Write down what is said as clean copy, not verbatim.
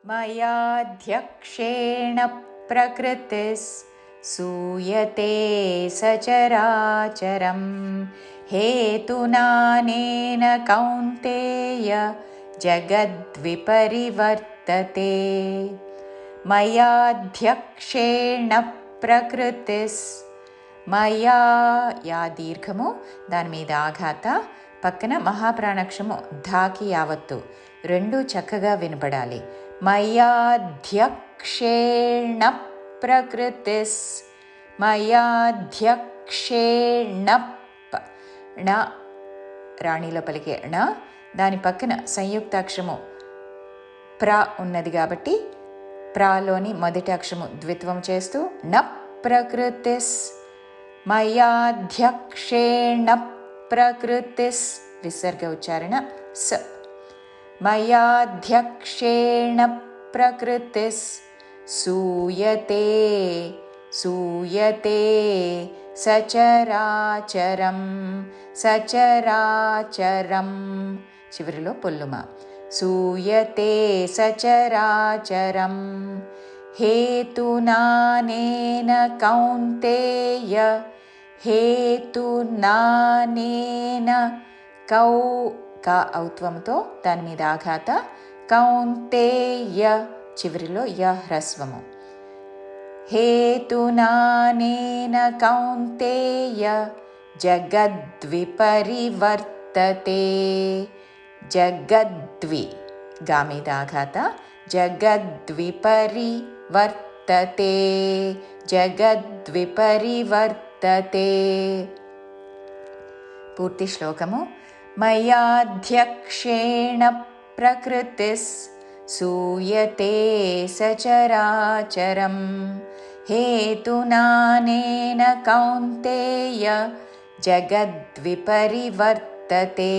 मयाध्यक्षेण प्रकृतिस्सूयते सचराचरं हेतुनानेन कौन्तेय जगद्विपरिवर्तते। मयाध्यक्षेण प्रकृतिस् మయా yeah దీర్ఘము దాని మీద ఆఘాత పక్కన మహాప్రాణాక్షము ధాకి యావత్తు రెండు చక్కగా వినపడాలి. మయాధ్యక్షేణ ప్రకృతిస్ మయాధ్యక్షేణ ణ రాణిలో పలికే ణ దాని పక్కన సంయుక్తాక్షరము ప్ర ఉన్నది కాబట్టి ప్రాలోని మొదటి అక్షరము ద్విత్వం చేస్తూ న ప్రకృతిస్ మయాధ్యక్షేణ ప్రకృతిస్ విసర్గ ఉచ్చారణ స మయాధ్యక్షేణ ప్రకృతిస్ సూయతే సూయతే సచరాచరం సచరాచరం చివరిలో పొల్లుమ సూయతే సచరాచరం హేతునానేన కౌంతేయ హేతునానేన కౌ కా ఔత్వంతో దాని మీద ఆఘాత కౌంతేయ చివరిలో య హ్రస్వము హేతునానేన కౌంతేయ జగద్విపరివర్తతే జగద్వి గా మీద ఆఘాత జగద్విపరివర్తతే జగద్విపరివర్తతే. పూర్తి శ్లోకము. మయాధ్యక్షేణ ప్రకృతిస్ సూయతే సచరాచరం హేతునానేన కౌంతేయ జగద్విపరివర్తతే.